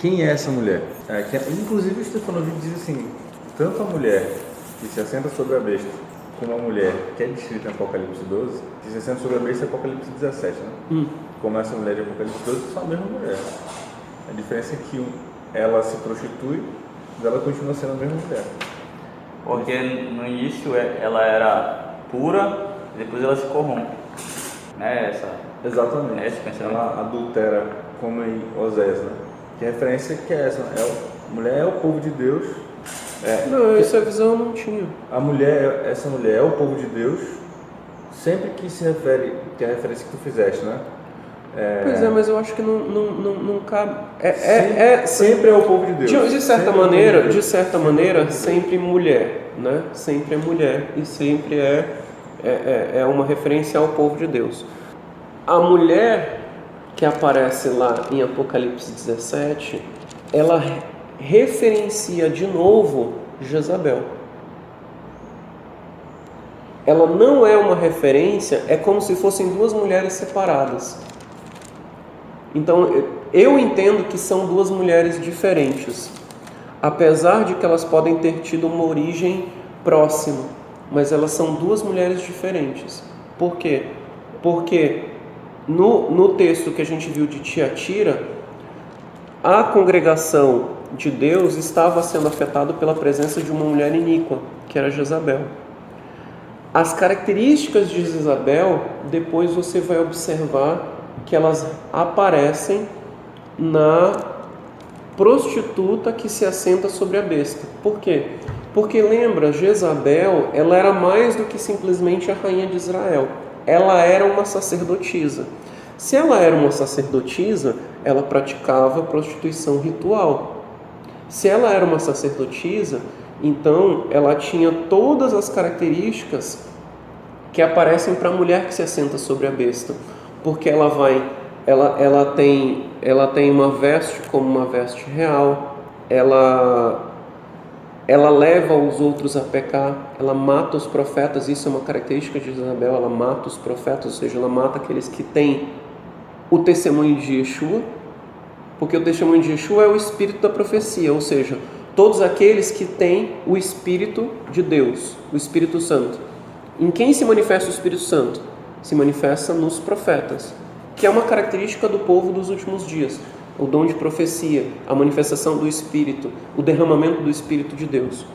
quem é essa mulher? Inclusive o Stefanovic diz assim, tanto a mulher que se assenta sobre a besta, como a mulher que é descrita em Apocalipse 12, que se assenta sobre a besta é Apocalipse 17, né? Como essa mulher de Apocalipse 12 são a mesma mulher. A diferença é que ela se prostitui, mas ela continua sendo a mesma mulher. Porque no início ela era pura, e depois ela se corrompe. Né? Exatamente. Esse pensamento. Ela adultera, como em Oséias, né? Que a referência que é essa, a mulher é o povo de Deus. Não, essa visão eu não tinha. Essa mulher é o povo de Deus, sempre que se refere, que é a referência que tu fizeste, né? Pois é, mas eu acho que não cabe. Sempre é o povo de Deus. De certa maneira, sempre mulher, né? Sempre é mulher e sempre é uma referência ao povo de Deus. A mulher que aparece lá em Apocalipse 17, ela referencia de novo Jezabel. Ela não é uma referência, é como se fossem duas mulheres separadas. Então, eu entendo que são duas mulheres diferentes, apesar de que elas podem ter tido uma origem próxima, mas elas são duas mulheres diferentes. Por quê? Porque no texto que a gente viu de Tiatira, a congregação de Deus estava sendo afetada pela presença de uma mulher iníqua, que era Jezabel. As características de Jezabel, depois você vai observar que elas aparecem na prostituta que se assenta sobre a besta. Por quê? Porque lembra, Jezabel, ela era mais do que simplesmente a rainha de Israel. Ela era uma sacerdotisa. Se ela era uma sacerdotisa, ela praticava prostituição ritual. Se ela era uma sacerdotisa, então ela tinha todas as características que aparecem para a mulher que se assenta sobre a besta. Porque ela tem uma veste como uma veste real, ela leva os outros a pecar, ela mata os profetas, isso é uma característica de Jezabel, ela mata os profetas, ou seja, ela mata aqueles que têm o testemunho de Yeshua, porque o testemunho de Yeshua é o espírito da profecia, ou seja, todos aqueles que têm o Espírito de Deus, o Espírito Santo. Em quem se manifesta o Espírito Santo? Se manifesta nos profetas, que é uma característica do povo dos últimos dias. O dom de profecia, a manifestação do Espírito, o derramamento do Espírito de Deus.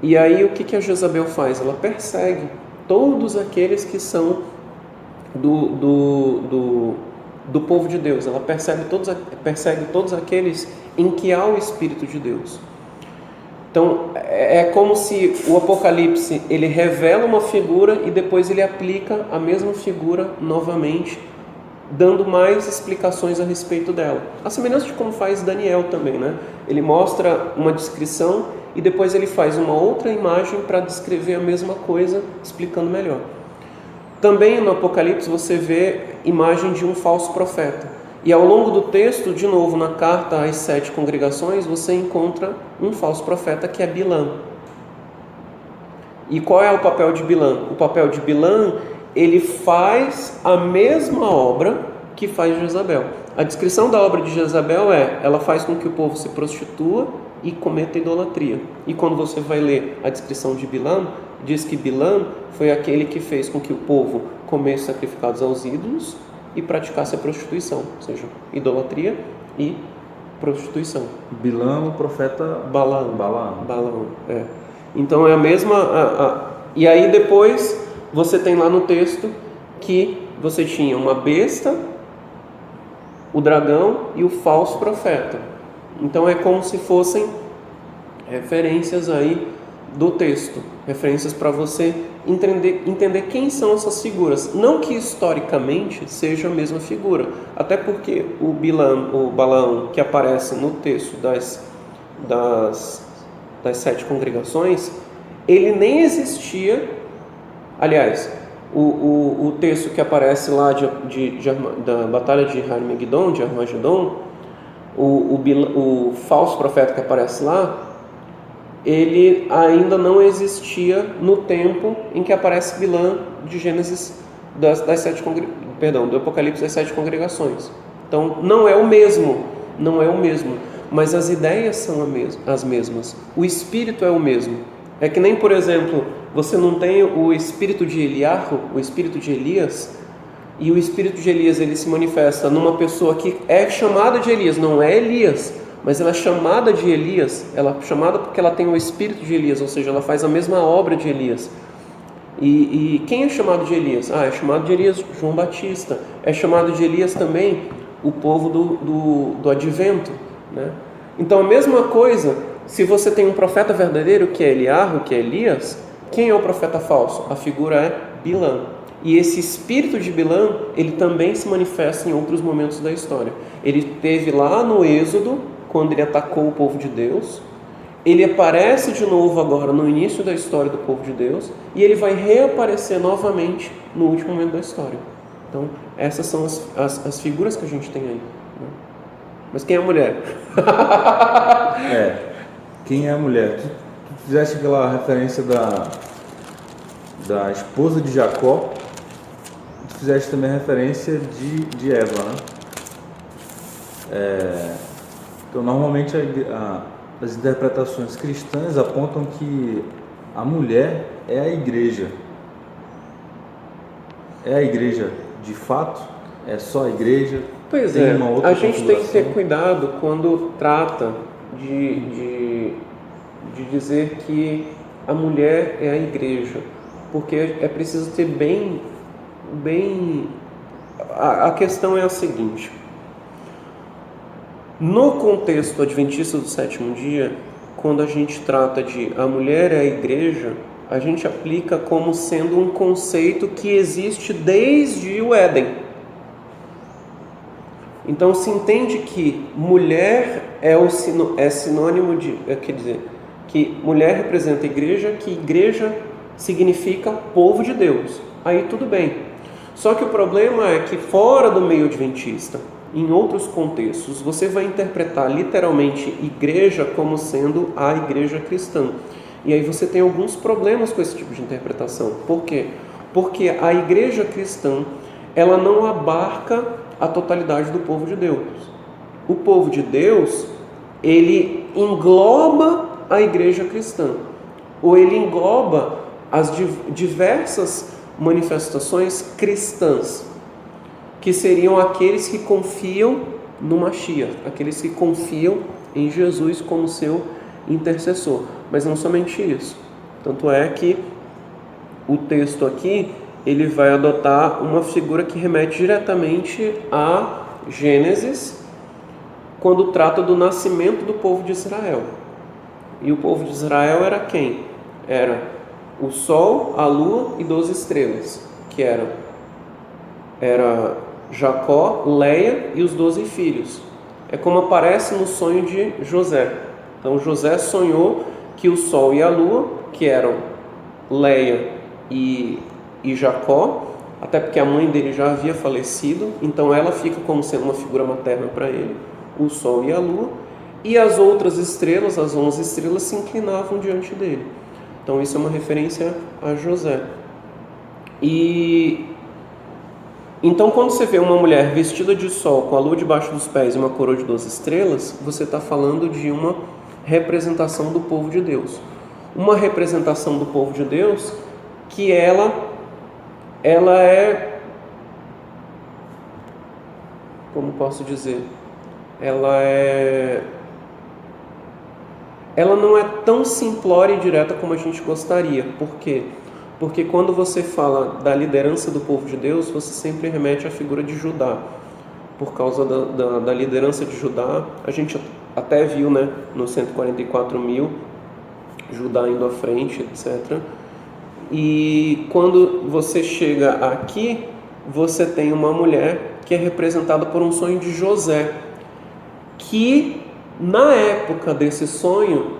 E aí o que a Jezabel faz? Ela persegue todos aqueles que são do povo de Deus. Ela persegue todos aqueles em que há o Espírito de Deus. Então, é como se o Apocalipse, ele revela uma figura e depois ele aplica a mesma figura novamente, dando mais explicações a respeito dela. A semelhança de como faz Daniel também, né? Ele mostra uma descrição e depois ele faz uma outra imagem para descrever a mesma coisa, explicando melhor. Também no Apocalipse você vê imagem de um falso profeta. E ao longo do texto, de novo, na carta às 7 congregações, você encontra um falso profeta que é Bilã. E qual é o papel de Bilã? O papel de Bilã, ele faz a mesma obra que faz Jezabel. A descrição da obra de Jezabel ela faz com que o povo se prostitua e cometa idolatria. E quando você vai ler a descrição de Bilã, diz que Bilã foi aquele que fez com que o povo comesse sacrificados aos ídolos e praticasse a prostituição, ou seja, idolatria e prostituição. Bilã, o profeta Balaão. Balaão. Então é a mesma... E aí depois você tem lá no texto que você tinha uma besta, o dragão e o falso profeta. Então é como se fossem referências aí do texto, referências para você entender quem são essas figuras. Não que historicamente seja a mesma figura, até porque o Balaão que aparece no texto das 7 congregações, ele nem existia. Aliás, o texto que aparece lá da batalha de Armagedon, o falso profeta que aparece lá, ele ainda não existia no tempo em que aparece Bilã de Gênesis do Apocalipse das 7 congregações. Então não é o mesmo. não é o mesmo, mas as ideias são as mesmas. O espírito é o mesmo. É que nem, por exemplo, você não tem o espírito de Eliarro, o espírito de Elias, e o espírito de Elias ele se manifesta numa pessoa que é chamada de Elias, não é Elias, mas ela é chamada de Elias, ela é chamada porque ela tem o espírito de Elias, ou seja, ela faz a mesma obra de Elias. E quem é chamado de Elias? É chamado de Elias João Batista. É chamado de Elias também o povo do advento, né? Então a mesma coisa, se você tem um profeta verdadeiro que é Eliarro, que é Elias, quem é o profeta falso? A figura é Bilã. E esse espírito de Bilã, ele também se manifesta em outros momentos da história. Ele teve lá no Êxodo, quando ele atacou o povo de Deus. Ele aparece de novo agora no início da história do povo de Deus. E ele vai reaparecer novamente no último momento da história. Então, essas são as figuras que a gente tem aí, né? Mas quem é a mulher? Quem é a mulher? Tu fizeste aquela referência da esposa de Jacó. Tu fizeste também a referência de Eva, né? Então, normalmente as interpretações cristãs apontam que a mulher é a igreja. É a igreja de fato? É só a igreja? Pois tem uma outra a gente tem que ter configuração? cuidado quando trata de dizer que a mulher é a igreja, porque é preciso ter bem a questão é a seguinte: no contexto adventista do sétimo dia, quando a gente trata de a mulher é a igreja, a gente aplica como sendo um conceito que existe desde o Éden. Então se entende que mulher é sinônimo de, quer dizer, que mulher representa a igreja, que igreja significa povo de Deus. Aí tudo bem. Só que o problema é que fora do meio adventista, em outros contextos, você vai interpretar literalmente igreja como sendo a igreja cristã. E aí você tem alguns problemas com esse tipo de interpretação. Por quê? Porque a igreja cristã, ela não abarca a totalidade do povo de Deus. O povo de Deus, ele engloba a igreja cristã, ou ele engloba as diversas manifestações cristãs, que seriam aqueles que confiam no Mashiach, aqueles que confiam em Jesus como seu intercessor. Mas não somente isso. Tanto é que o texto aqui, ele vai adotar uma figura que remete diretamente a Gênesis, quando trata do nascimento do povo de Israel. E o povo de Israel era quem? Era o sol, a lua e 12 estrelas, que era Jacó, Leia e os 12 filhos. É como aparece no sonho de José. Então José sonhou que o sol e a lua, que eram Leia e Jacó, até porque a mãe dele já havia falecido, então ela fica como sendo uma figura materna para ele, o sol e a lua, e as outras estrelas, as 11 estrelas, se inclinavam diante dele. Então isso é uma referência a José. E então quando você vê uma mulher vestida de sol, com a lua debaixo dos pés e uma coroa de 12 estrelas, você está falando de uma representação do povo de Deus. Uma representação do povo de Deus que ela é, como posso dizer, ela não é tão simplória e direta como a gente gostaria. Por quê? Porque quando você fala da liderança do povo de Deus, você sempre remete à figura de Judá. Por causa da liderança de Judá, a gente até viu, né, nos 144.000, Judá indo à frente, etc. E quando você chega aqui, você tem uma mulher que é representada por um sonho de José, que na época desse sonho,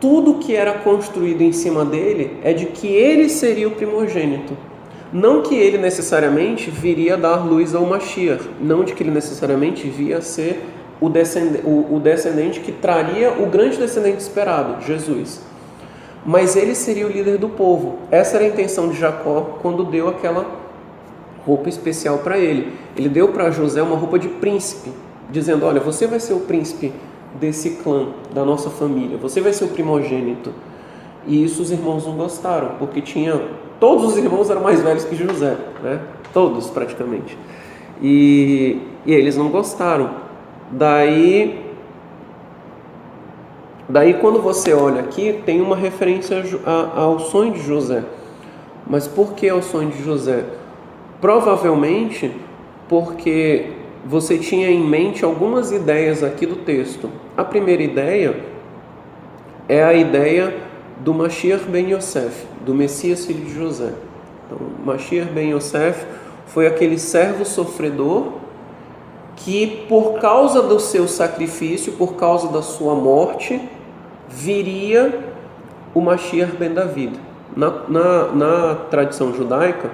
tudo que era construído em cima dele é de que ele seria o primogênito. Não que ele necessariamente viria dar luz ao Mashiach, não de que ele necessariamente via ser o descendente que traria o grande descendente esperado, Jesus. Mas ele seria o líder do povo. Essa era a intenção de Jacó quando deu aquela roupa especial para ele. Ele deu para José uma roupa de príncipe, dizendo: olha, você vai ser o príncipe desse clã, da nossa família, você vai ser o primogênito. E isso os irmãos não gostaram, porque todos os irmãos eram mais velhos que José, né? Todos praticamente. E eles não gostaram. Daí quando você olha aqui, tem uma referência ao sonho de José. Mas por que ao sonho de José? Provavelmente porque você tinha em mente algumas ideias aqui do texto. A primeira ideia é a ideia do Mashiach ben Yosef, do Messias filho de José. Então, Mashiach ben Yosef foi aquele servo sofredor que, por causa do seu sacrifício, por causa da sua morte, viria o Mashiach ben David. Na tradição judaica,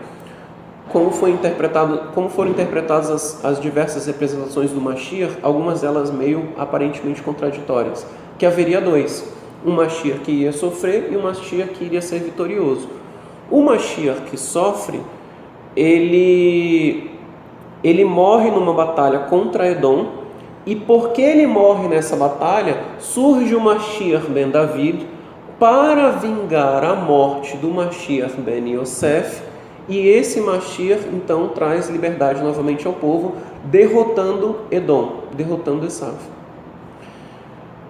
como foram interpretadas as diversas representações do Mashiach, algumas delas meio aparentemente contraditórias, que haveria dois: um Mashiach que ia sofrer e um Mashiach que iria ser vitorioso. O Mashiach que sofre, ele morre numa batalha contra Edom, e porque ele morre nessa batalha, surge o Mashiach ben David para vingar a morte do Mashiach ben Yosef, e esse Mashiach então traz liberdade novamente ao povo, derrotando Edom, derrotando Esav.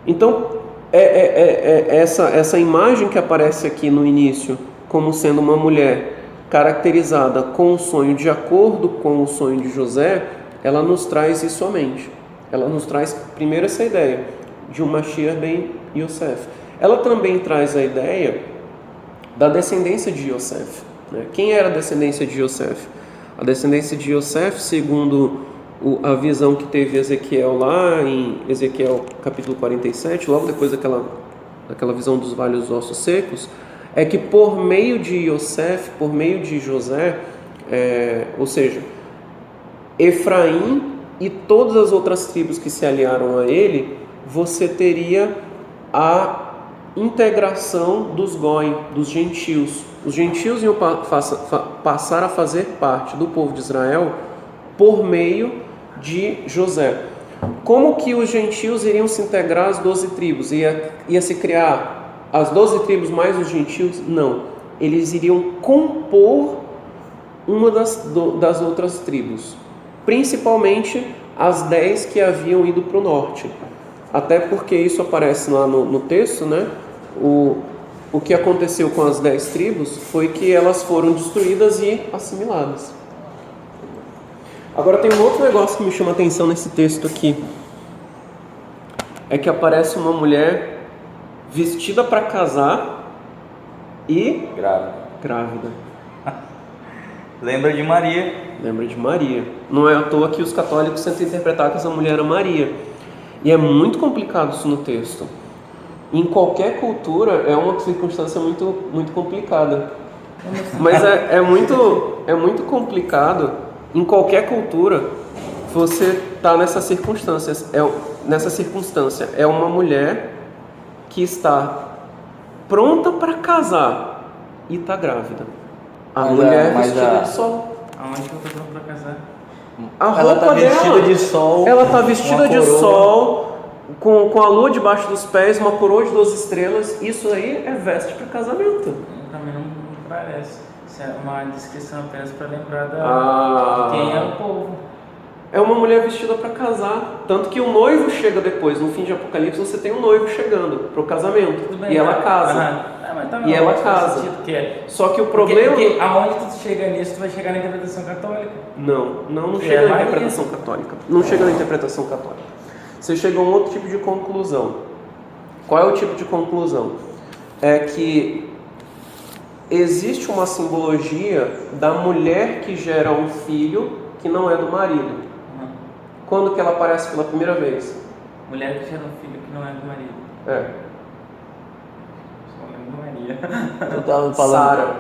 Então, essa imagem que aparece aqui no início, como sendo uma mulher caracterizada com o sonho de acordo com o sonho de José, ela nos traz isso à mente. Ela nos traz primeiro essa ideia de um Mashiach ben Yosef. Ela também traz a ideia da descendência de Yosef. Quem era a descendência de Yosef? A descendência de Yosef, segundo a visão que teve Ezequiel lá em Ezequiel capítulo 47, logo depois daquela visão dos vários ossos secos, é que por meio de Yosef, por meio de José, ou seja, Efraim e todas as outras tribos que se aliaram a ele, você teria a integração dos Goim, dos gentios. Os gentios iam passar a fazer parte do povo de Israel por meio de José. Como que os gentios iriam se integrar às 12 tribos? Ia se criar as 12 tribos mais os gentios? Não. Eles iriam compor uma das outras tribos, principalmente as 10 que haviam ido para o norte. Até porque isso aparece lá no texto, né? O que aconteceu com as 10 tribos foi que elas foram destruídas e assimiladas. Agora tem um outro negócio que me chama a atenção nesse texto aqui. É que aparece uma mulher vestida para casar e grávida. Lembra de Maria. Lembra de Maria. Não é à toa que os católicos tentam interpretar que essa mulher era Maria. E é muito complicado isso no texto. Em qualquer cultura é uma circunstância muito, muito complicada. Mas é muito complicado. Em qualquer cultura, você está nessas circunstâncias. Nessa circunstância, é uma mulher que está pronta para casar e está grávida. A mulher vestida de sol. Aonde que eu tô pronto para casar? A roupa ela tá vestida dela, de sol. Ela está vestida de sol, com a lua debaixo dos pés, uma coroa de 12 estrelas. Isso aí é veste para casamento. Pra mim não parece. Isso é uma descrição apenas para lembrar de quem é o povo. É uma mulher vestida para casar. Tanto que o noivo chega depois. No fim de Apocalipse você tem um noivo chegando para o casamento. Tudo bem, e ela casa. Mas tá E ela casa. Só que o problema... Porque aonde tu chega nisso, tu vai chegar na interpretação católica. Não chega na interpretação católica. Não chega na interpretação católica. Você chega a um outro tipo de conclusão. Qual é o tipo de conclusão? É que existe uma simbologia da mulher que gera um filho que não é do marido. Quando que ela aparece pela primeira vez? Mulher que gera um filho que não é do marido. Só lembro Maria. Eu tava falando.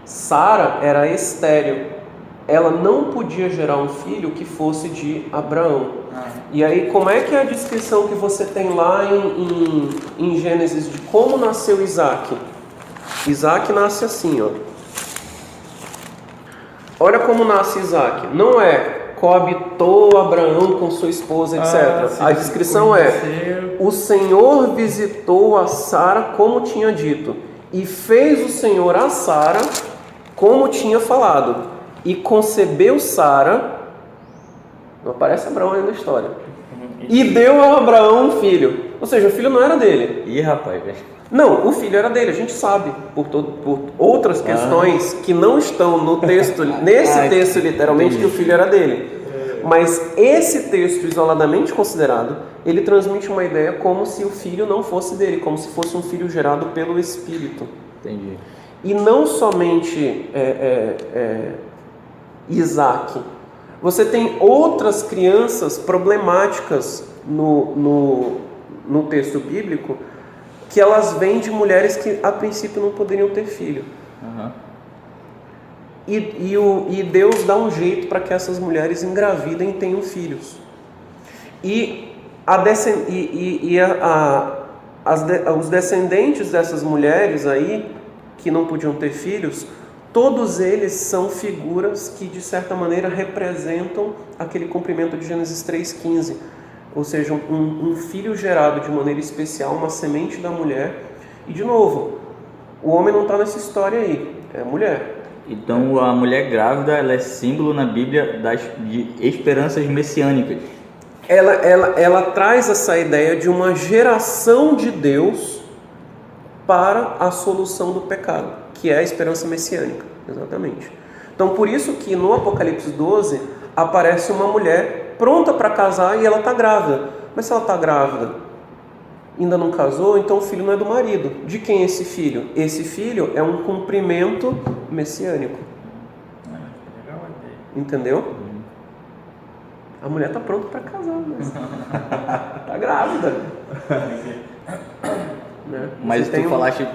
Sara era estéril. Ela não podia gerar um filho que fosse de Abraão. E aí, como é que é a descrição que você tem lá em Gênesis de como nasceu Isaac? Isaac nasce assim, ó. Olha como nasce Isaac. Não é coabitou Abraão com sua esposa, etc. A descrição é: o Senhor visitou a Sara como tinha dito, e fez o Senhor a Sara como tinha falado, e concebeu Sara. Não aparece Abraão aí na história. E deu a Abraão um filho. Ou seja, o filho não era dele. Ih, rapaz, velho. Não, o filho era dele, a gente sabe, por outras questões que não estão no texto, nesse texto literalmente, que o filho era dele. Mas esse texto isoladamente considerado, ele transmite uma ideia como se o filho não fosse dele, como se fosse um filho gerado pelo Espírito. Entendi. E não somente Isaac. Você tem outras crianças problemáticas no texto bíblico, que elas vêm de mulheres que a princípio não poderiam ter filho. Uhum. E Deus dá um jeito para que essas mulheres engravidem e tenham filhos. Os descendentes dessas mulheres aí, que não podiam ter filhos, todos eles são figuras que de certa maneira representam aquele cumprimento de Gênesis 3,15. Ou seja, um filho gerado de maneira especial, uma semente da mulher. E de novo, o homem não está nessa história aí, é a mulher. Então a mulher grávida, ela é símbolo na Bíblia de esperanças messiânicas. Ela traz essa ideia de uma geração de Deus para a solução do pecado, que é a esperança messiânica, exatamente. Então por isso que no Apocalipse 12 aparece uma mulher pronta para casar e ela está grávida. Mas se ela está grávida, ainda não casou, então o filho não é do marido. De quem é esse filho? Esse filho é um cumprimento messiânico. Entendeu? A mulher está pronta para casar, mas está grávida. Né? Mas tu falaste,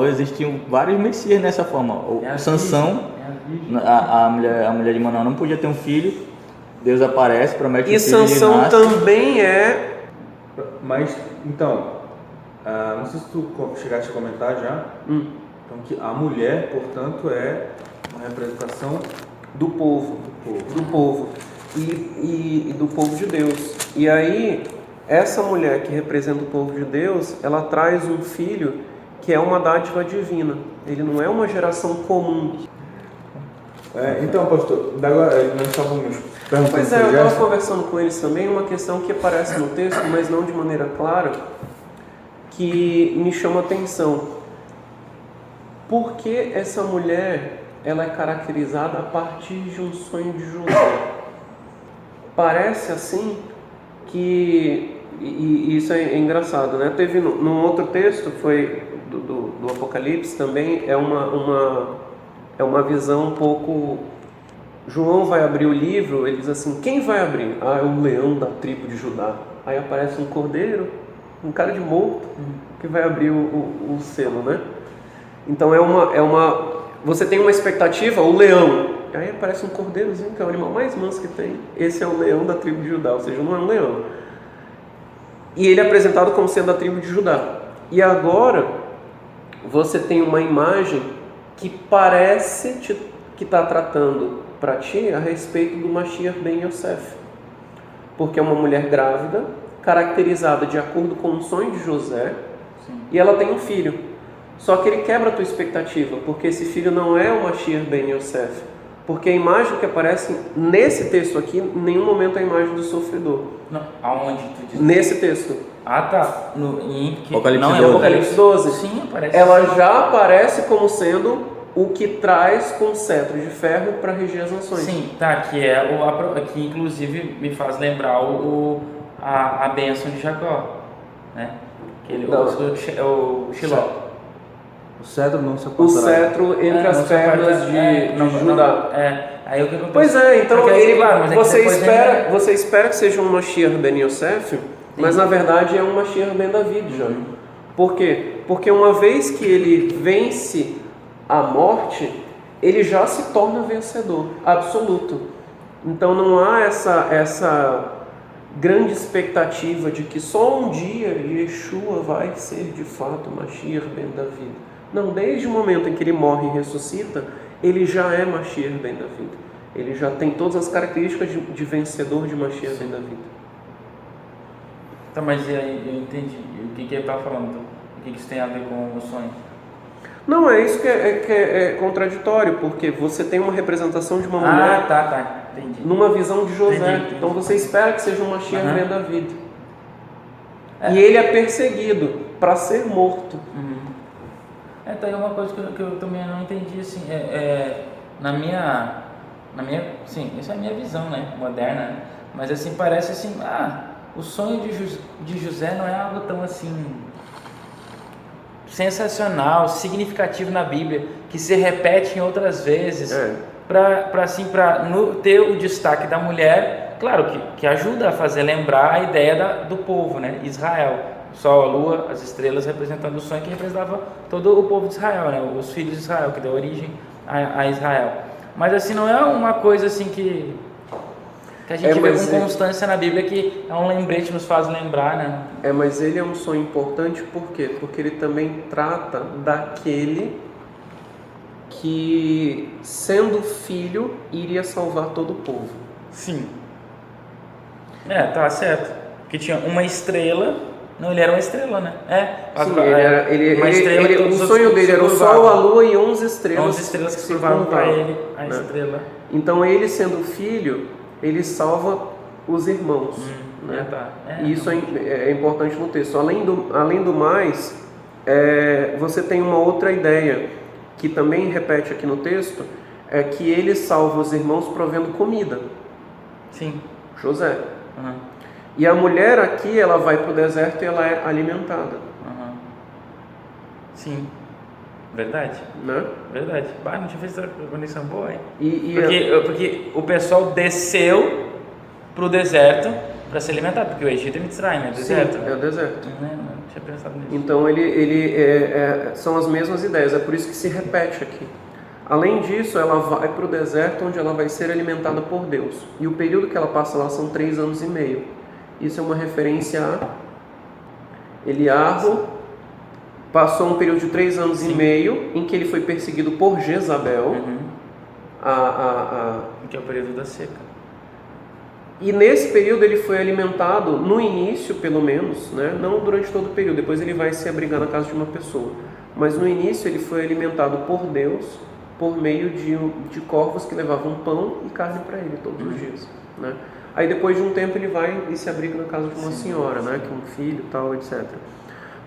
existiam vários messias nessa forma. O Sansão, a mulher de Manoá não podia ter um filho. Deus aparece, promete e um filho. E Sansão também é... Mas, então, não sei se tu chegaste a comentar já, então, que a mulher, portanto, é uma representação do povo. E do povo de Deus. E aí, essa mulher que representa o povo de Deus, ela traz um filho que é uma dádiva divina. Ele não é uma geração comum. Então, pastor, nós estávamos perguntando. Pois é, eu estava conversando com eles também, uma questão que aparece no texto, mas não de maneira clara, que me chama a atenção. Por que essa mulher ela é caracterizada a partir de um sonho de José? Parece assim que, e isso é engraçado, né? Teve num outro texto, foi do Apocalipse também, é uma visão um pouco... João vai abrir o livro, ele diz assim, quem vai abrir? É o leão da tribo de Judá. Aí aparece um cordeiro, um cara de morto, que vai abrir o selo, né? Então você tem uma expectativa, o leão. Aí aparece um cordeirozinho, que é o animal mais manso que tem. Esse é o leão da tribo de Judá, ou seja, não é um leão. E ele é apresentado como sendo da tribo de Judá. E agora, você tem uma imagem que parece que está tratando para ti a respeito do Mashiach ben Yosef, porque é uma mulher grávida, caracterizada de acordo com o sonho de José. Sim. E ela tem um filho, só que ele quebra a tua expectativa, porque esse filho não é o Mashiach ben Yosef, porque a imagem que aparece nesse texto aqui, em nenhum momento é a imagem do sofredor. Não, aonde tu diz? Nesse texto. Ah, tá. Apocalipse 12. Sim, aparece. Ela já aparece como sendo o que traz com cetro de ferro para reger as nações. Sim, tá, que inclusive me faz lembrar a bênção de Jacó, né? O Shiló. O cetro não se apontará. O cetro entre as pernas de Judá. Aí o que acontece? Pois então você espera que seja um Mashiach ben Yosef, mas na verdade é um Mashiach ben David já. Por quê? Porque uma vez que ele vence a morte, ele já se torna vencedor absoluto. Então não há essa grande expectativa de que só um dia Yeshua vai ser de fato Mashiach ben David. Não, desde o momento em que ele morre e ressuscita, ele já é Mashiach ben David. ele já tem todas as características de vencedor de Mashiach dentro da vida. Tá, mas e aí, eu entendi. O que ele está falando? O que isso tem a ver com o sonho? Não, é isso que é contraditório, porque você tem uma representação de uma mulher entendi. numa visão de José. Entendi. Então você espera que seja um Mashiach dentro da vida. E ele é perseguido para ser morto. Tá aí uma coisa que eu também não entendi, assim, na minha, sim, essa é a minha visão, né, moderna, né? Mas assim, parece assim, o sonho de José não é algo tão assim sensacional, significativo na Bíblia, que se repete em outras vezes, para ter o destaque da mulher, claro que ajuda a fazer lembrar a ideia do povo, né, Israel, o sol, a lua, as estrelas representando o sonho que representava todo o povo de Israel, né, os filhos de Israel, que deu origem a Israel. Mas assim, não é uma coisa assim que a gente vê com constância na Bíblia, que é um lembrete, nos faz lembrar, né? Mas ele é um sonho importante, por quê? Porque ele também trata daquele que, sendo filho, iria salvar todo o povo. Sim. Tá certo. Porque tinha uma estrela. Não, ele era uma estrela, né? O sonho dele era o sol, a lua e 11 estrelas. 11 estrelas que se curvavam para ele, a estrela. Então ele, sendo filho, ele salva os irmãos. Né? E isso é importante no texto. Além do mais, você tem uma outra ideia que também repete aqui no texto, é que ele salva os irmãos provendo comida. Sim. José. E a mulher aqui, ela vai para o deserto e ela é alimentada. Sim. Verdade. Né? Verdade. Não tinha feito essa conexão boa, hein? Porque o pessoal desceu para o deserto para se alimentar, porque o Egito é Mitzrayim, é deserto. Sim, é o deserto. Não tinha pensado nisso. Então são as mesmas ideias, é por isso que se repete aqui. Além disso, ela vai para o deserto, onde ela vai ser alimentada por Deus. E o período que ela passa lá são 3 anos e meio. Isso é uma referência a Eliarro. Passou um período de 3 anos e meio em que ele foi perseguido por Jezabel. Que é o período da seca. E nesse período ele foi alimentado, no início pelo menos, né? Não durante todo o período, depois ele vai se abrigar na casa de uma pessoa. Mas no início ele foi alimentado por Deus por meio de corvos que levavam pão e carne para ele todos os dias, né? Aí depois de um tempo ele vai e se abriga na casa de uma senhora, né? Que é um filho e tal, etc.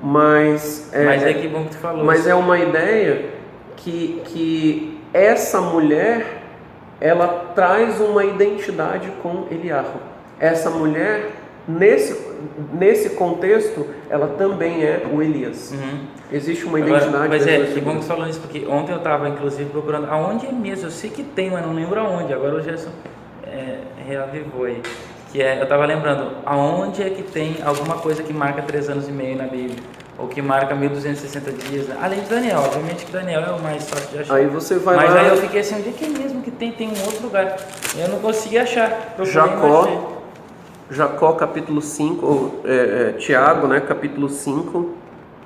Mas que bom que tu falou. Mas é uma ideia que essa mulher, ela traz uma identidade com Eliarro. Essa mulher, nesse contexto, ela também é o Elias. Existe uma identidade. Mas que bom que tu falou isso, porque ontem eu estava inclusive procurando aonde é mesmo. Eu sei que tem, mas não lembro aonde. Agora o Gerson reavivou aí. Eu estava lembrando, aonde é que tem alguma coisa que marca 3 anos e meio na Bíblia, ou que marca 1260 dias, além de Daniel, obviamente que Daniel é o mais fácil de achar. Aí você vai Mas lá... aí eu fiquei assim, onde é que é mesmo que tem um outro lugar? Eu não consegui achar. Jacó capítulo 5, ou Tiago, né, capítulo 5,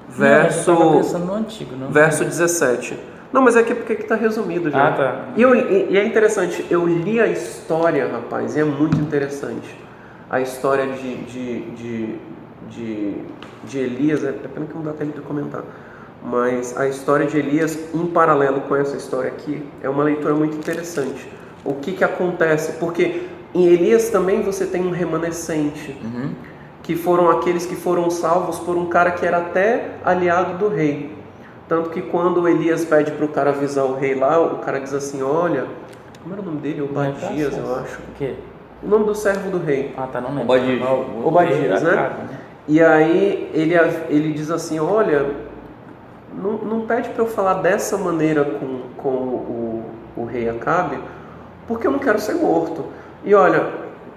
verso... Não, eu estava pensando no antigo, não? Verso 17. Não, mas é porque está resumido já. Tá. E é interessante, eu li a história, rapaz, e é muito interessante. A história de Elias, é pena que não dá tempo de comentar, mas a história de Elias, em paralelo com essa história aqui, é uma leitura muito interessante. O que acontece? Porque em Elias também você tem um remanescente, que foram aqueles que foram salvos por um cara que era até aliado do rei. Tanto que quando Elias pede para o cara avisar o rei lá, o cara diz assim, olha, como era o nome dele? Obadias, eu acho. O quê? O nome do servo do rei. Não lembro. Obadias, né? E aí ele diz assim, olha, não pede para eu falar dessa maneira com o rei Acabe, porque eu não quero ser morto. E olha,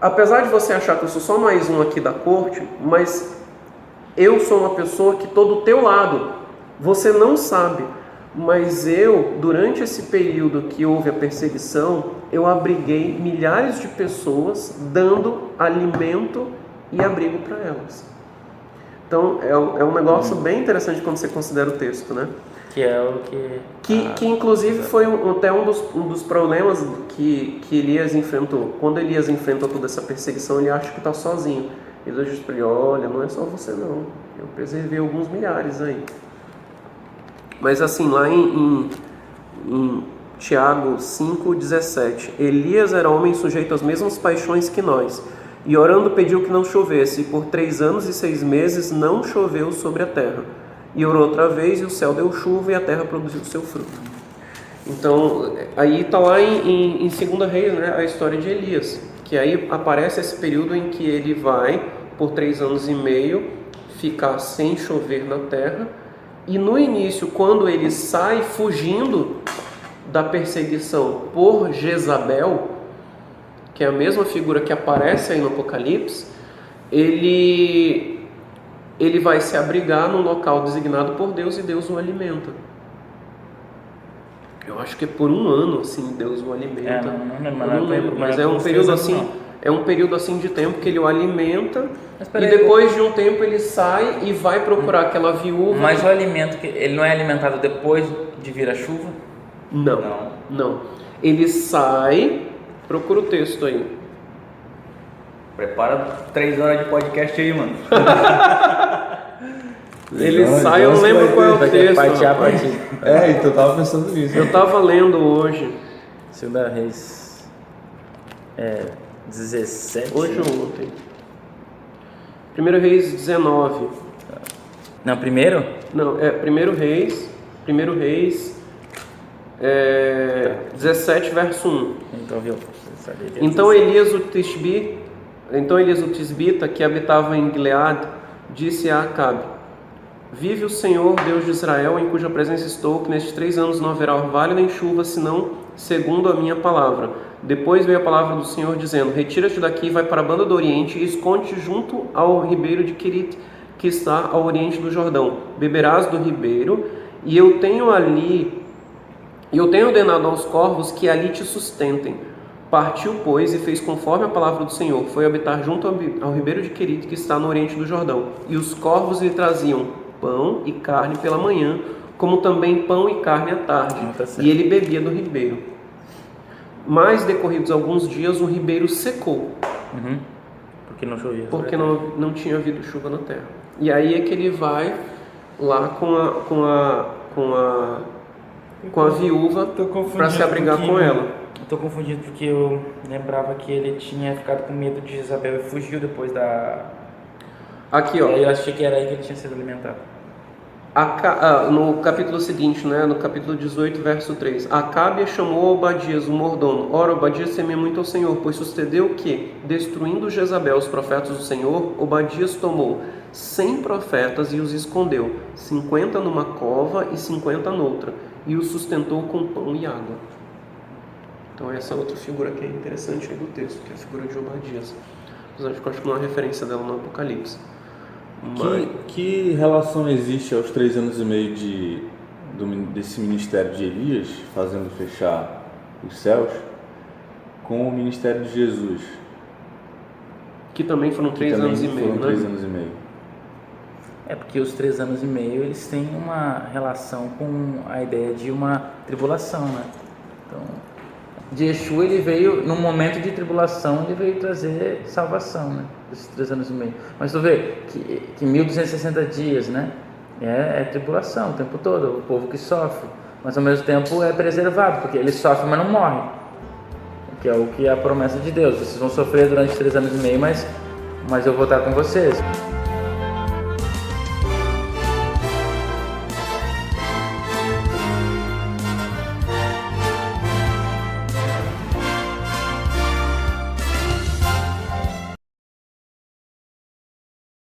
apesar de você achar que eu sou só mais um aqui da corte, mas eu sou uma pessoa que estou do teu lado. Você não sabe, mas durante esse período que houve a perseguição, eu abriguei milhares de pessoas, dando alimento e abrigo para elas. Então, é um negócio bem interessante quando você considera o texto, né? Que é o que inclusive foi até um dos problemas que Elias enfrentou. Quando Elias enfrenta toda essa perseguição, ele acha que está sozinho. E Deus diz para ele: olha, não é só você não, eu preservei alguns milhares aí. Mas assim, lá em Tiago 5,17, Elias era homem sujeito às mesmas paixões que nós, e orando pediu que não chovesse, e por 3 anos e 6 meses não choveu sobre a terra. E orou outra vez, e o céu deu chuva, e a terra produziu o seu fruto. Então, aí está lá em 2 Reis, né, a história de Elias, que aí aparece esse período em que ele vai, por 3 anos e meio, ficar sem chover na terra. E no início, quando ele sai fugindo da perseguição por Jezabel, que é a mesma figura que aparece aí no Apocalipse, ele vai se abrigar num local designado por Deus e Deus o alimenta. Eu acho que é por 1 ano, assim, Deus o alimenta. Mas é um período assim, de tempo que ele o alimenta, e depois de um tempo ele sai e vai procurar aquela viúva. Mas o alimento, ele não é alimentado depois de vir a chuva? Não. Ele sai, procura o texto aí. Prepara 3 horas de podcast aí, mano. Ele sai, eu não lembro qual é o texto. Então eu tava pensando nisso. Eu tava lendo hoje. 2 Reis 17. Hoje ou ontem? 1 Reis 19. Não, primeiro? Não, 1 Reis 17, verso 1. Então, viu? Então Elias o Tisbita, que habitava em Gileade, disse a Acabe: vive o Senhor, Deus de Israel, em cuja presença estou, que nestes 3 anos não haverá orvalho nem chuva, senão segundo a minha palavra. Depois veio a palavra do Senhor dizendo: retira-te daqui, vai para a banda do Oriente e esconde-te junto ao ribeiro de Querite, que está ao oriente do Jordão. Beberás do ribeiro, e eu tenho ordenado aos corvos que ali te sustentem. Partiu, pois, e fez conforme a palavra do Senhor. Foi habitar junto ao ribeiro de Querite, que está no oriente do Jordão. E os corvos lhe traziam pão e carne pela manhã, como também pão e carne à tarde. E ele bebia do ribeiro. Mas, decorridos alguns dias, o ribeiro secou. Porque não chovia. Porque não tinha havido chuva na terra. E aí é que ele vai lá com a viúva para se abrigar com ela. Estou confundido porque eu lembrava que ele tinha ficado com medo de Jezabel e fugiu depois da... Aqui, ó. E aí eu achei que era aí que ele tinha sido alimentado. No capítulo seguinte, né, no capítulo 18, verso 3. Acabe chamou Obadias, o mordomo. Ora, Obadias temia muito ao Senhor, pois sucedeu que, destruindo Jezabel os profetas do Senhor, Obadias tomou 100 profetas e os escondeu, 50 numa cova e 50 noutra, e os sustentou com pão e água. Então essa é outra figura que é interessante aí do texto, que é a figura de Obadias. Mas acho que não há referência dela no Apocalipse. Que relação existe aos 3 anos e meio desse ministério de Elias, fazendo fechar os céus, com o ministério de Jesus? Que também foram 3 anos e meio, né? 3 anos e meio. É porque os 3 anos e meio eles têm uma relação com a ideia de uma tribulação, né? Então, de Yeshua ele veio, num momento de tribulação, ele veio trazer salvação, né? Esses 3 anos e meio. Mas tu vê que 1260 dias, né? É tribulação o tempo todo, o povo que sofre. Mas ao mesmo tempo é preservado, porque ele sofre, mas não morre. Que é o que é a promessa de Deus. Vocês vão sofrer durante 3 anos e meio, mas eu vou estar com vocês.